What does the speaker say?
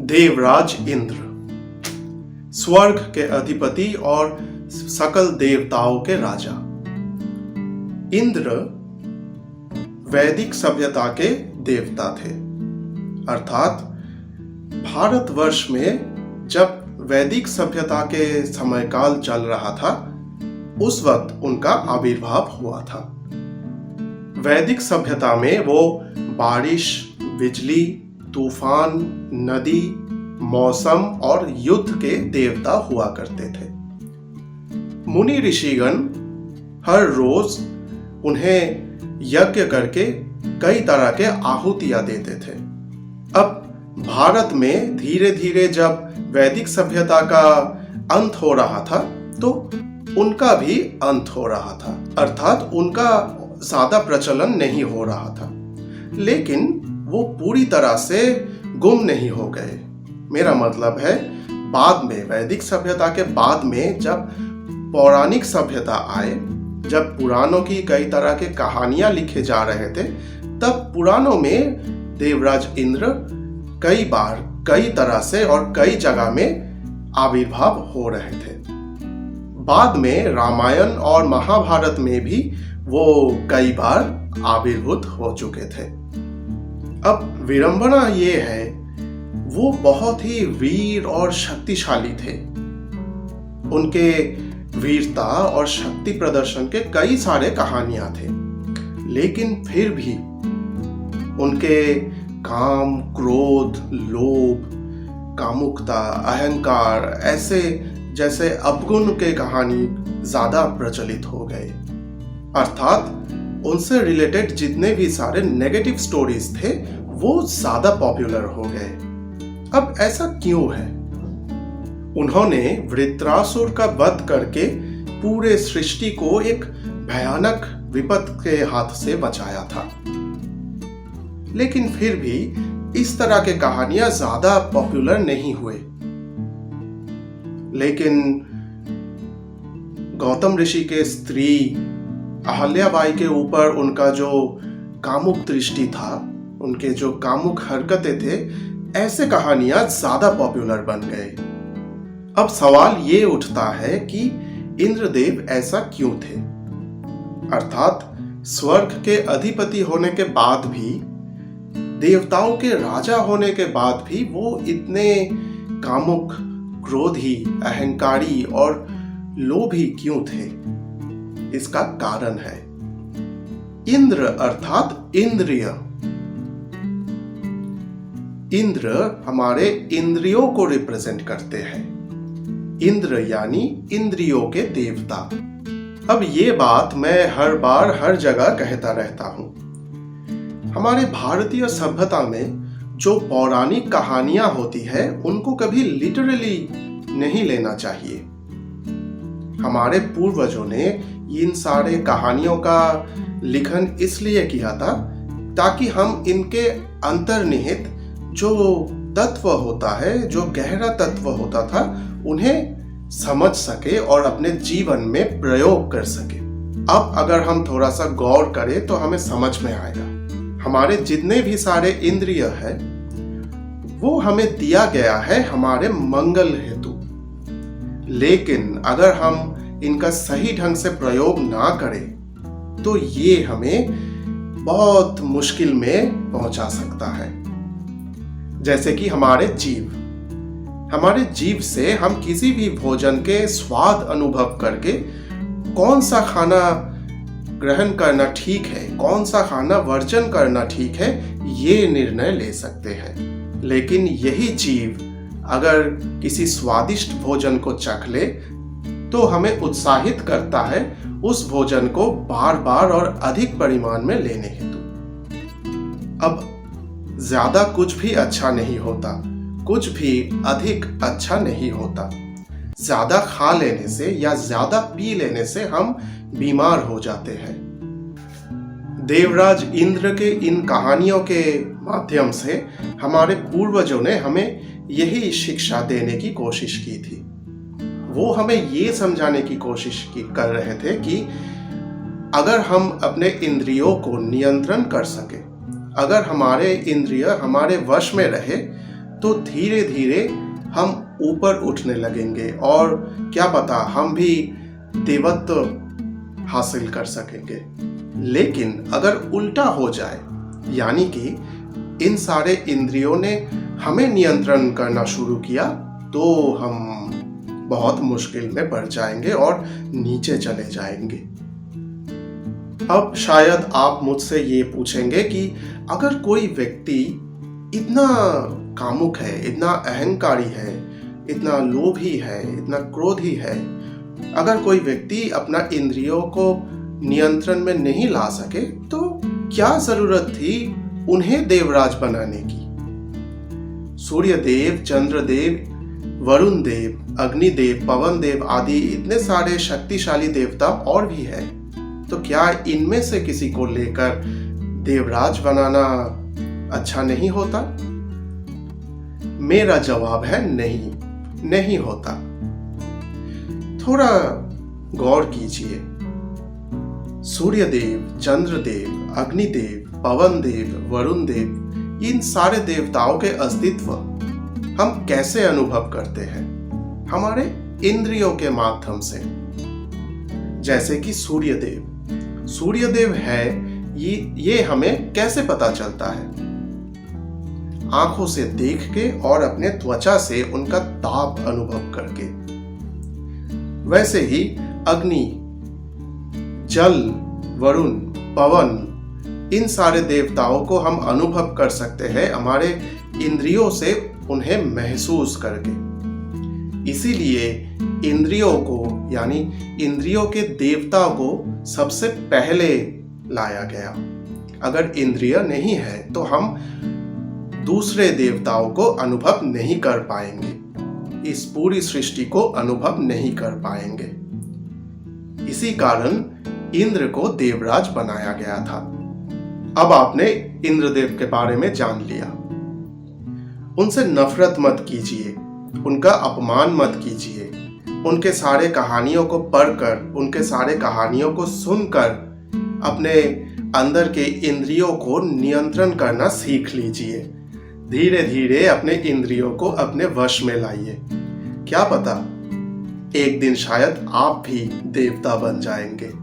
देवराज इंद्र, स्वर्ग के अधिपति और सकल देवताओं के राजा। इंद्र वैदिक सभ्यता के देवता थे। अर्थात भारतवर्ष में जब वैदिक सभ्यता के समयकाल चल रहा था, उस वक्त उनका आविर्भाव हुआ था। वैदिक सभ्यता में वो बारिश, बिजली, तूफान, नदी, मौसम और युद्ध के देवता हुआ करते थे। मुनि ऋषिगण हर रोज उन्हें यज्ञ करके कई तरह के आहुतियां देते थे। अब भारत में धीरे धीरे जब वैदिक सभ्यता का अंत हो रहा था, तो उनका भी अंत हो रहा था। अर्थात उनका ज्यादा प्रचलन नहीं हो रहा था, लेकिन वो पूरी तरह से गुम नहीं हो गए। मेरा मतलब है, बाद में वैदिक सभ्यता के बाद में जब पौराणिक सभ्यता आए, जब पुराणों की कई तरह के कहानियां लिखे जा रहे थे, तब पुराणों में देवराज इंद्र कई बार, कई तरह से और कई जगह में आविर्भाव हो रहे थे। बाद में रामायण और महाभारत में भी वो कई बार आविर्भूत हो चुके थे। अब विडंबना ये है, वो बहुत ही वीर और शक्तिशाली थे। उनके वीरता और शक्ति प्रदर्शन के कई सारे कहानियां थे, लेकिन फिर भी उनके काम, क्रोध, लोभ, कामुकता, अहंकार ऐसे जैसे अवगुण के कहानी ज्यादा प्रचलित हो गए। अर्थात उनसे रिलेटेड जितने भी सारे नेगेटिव स्टोरीज थे, वो ज्यादा पॉपुलर हो गए। अब ऐसा क्यों है? उन्होंने वृत्रासुर का वध करके पूरे सृष्टि को एक भयानक विपत्ति के हाथ से बचाया था, लेकिन फिर भी इस तरह के कहानियां ज्यादा पॉपुलर नहीं हुए। लेकिन गौतम ऋषि के स्त्री अहल्याबाई के ऊपर उनका जो कामुक दृष्टि था, उनके जो कामुक हरकतें थे, ऐसे कहानियां ज्यादा पॉपुलर बन गए। अब सवाल ये उठता है कि इंद्रदेव ऐसा क्यों थे? अर्थात स्वर्ग के अधिपति होने के बाद भी, देवताओं के राजा होने के बाद भी वो इतने कामुक, क्रोधी, अहंकारी और लोभी क्यों थे? इसका कारण है इंद्र अर्थात इंद्रिय। इंद्र हमारे इंद्रियों को रिप्रेजेंट करते हैं। इंद्र यानी इंद्रियों के देवता। अब ये बात मैं हर बार हर जगह कहता रहता हूं। हमारे भारतीय सभ्यता में जो पौराणिक कहानियां होती है, उनको कभी लिटरली नहीं लेना चाहिए। हमारे पूर्वजों ने इन सारे कहानियों का लिखन इसलिए किया था ताकि हम इनके अंतर्निहित जो तत्व होता है, जो गहरा तत्व होता था, उन्हें समझ सके और अपने जीवन में प्रयोग कर सके। अब अगर हम थोड़ा सा गौर करें तो हमें समझ में आएगा। हमारे जितने भी सारे इंद्रिय है, वो हमें दिया गया है हमारे मंगल हेतु। लेकिन अगर हम इनका सही ढंग से प्रयोग ना करें, तो ये हमें बहुत मुश्किल में पहुंचा सकता है। जैसे कि हमारे जीव से हम किसी भी भोजन के स्वाद अनुभव करके कौन सा खाना ग्रहण करना ठीक है, कौन सा खाना वर्जन करना ठीक है, ये निर्णय ले सकते हैं। लेकिन यही जीव अगर किसी स्वादिष्ट भोजन को चख ले, तो हमें उत्साहित करता है उस भोजन को बार बार और अधिक परिमाण में लेने हेतु। अब ज्यादा कुछ भी अच्छा नहीं होता, कुछ भी अधिक अच्छा नहीं होता। ज्यादा खा लेने से या ज्यादा पी लेने से हम बीमार हो जाते हैं। देवराज इंद्र के इन कहानियों के माध्यम से हमारे पूर्वजों ने हमें यही शिक्षा देने की कोशिश की थी। वो हमें ये समझाने की कोशिश कर रहे थे कि अगर हम अपने इंद्रियों को नियंत्रण कर सके, अगर हमारे इंद्रिय हमारे वश में रहे, तो धीरे धीरे हम ऊपर उठने लगेंगे और क्या पता हम भी देवत्व हासिल कर सकेंगे। लेकिन अगर उल्टा हो जाए, यानी कि इन सारे इंद्रियों ने हमें नियंत्रण करना शुरू किया, तो हम बहुत मुश्किल में पड़ जाएंगे और नीचे चले जाएंगे। अब शायद आप मुझसे ये पूछेंगे कि अगर कोई व्यक्ति इतना कामुक है, इतना अहंकारी है, इतना लोभी है, इतना क्रोधी है, अगर कोई व्यक्ति अपना इंद्रियों को नियंत्रण में नहीं ला सके, तो क्या जरूरत थी उन्हें देवराज बनाने की? सूर्यदेव, चंद्रदेव, वरुण देव, अग्निदेव, पवन देव आदि इतने सारे शक्तिशाली देवता और भी है, तो क्या इनमें से किसी को लेकर देवराज बनाना अच्छा नहीं होता? मेरा जवाब है नहीं, नहीं होता। थोड़ा गौर कीजिए। सूर्यदेव, चंद्रदेव, अग्निदेव, पवन देव, वरुण देव, इन सारे देवताओं के अस्तित्व हम कैसे अनुभव करते हैं? हमारे इंद्रियों के माध्यम से। जैसे कि सूर्यदेव है, ये हमें कैसे पता चलता है? आंखों से देख के और अपने त्वचा से उनका ताप अनुभव करके। वैसे ही अग्नि, जल, वरुण, पवन, इन सारे देवताओं को हम अनुभव कर सकते हैं हमारे इंद्रियों से उन्हें महसूस करके। इसीलिए इंद्रियों को, यानी इंद्रियों के देवता को सबसे पहले लाया गया। अगर इंद्रिय नहीं है तो हम दूसरे देवताओं को अनुभव नहीं कर पाएंगे, इस पूरी सृष्टि को अनुभव नहीं कर पाएंगे। इसी कारण इंद्र को देवराज बनाया गया था। अब आपने इंद्रदेव के बारे में जान लिया। उनसे नफरत मत कीजिए, उनका अपमान मत कीजिए। उनके सारे कहानियों को पढ़कर, उनके सारे कहानियों को सुनकर अपने अंदर के इंद्रियों को नियंत्रण करना सीख लीजिए। धीरे धीरे अपने इंद्रियों को अपने वश में लाइए। क्या पता एक दिन शायद आप भी देवता बन जाएंगे।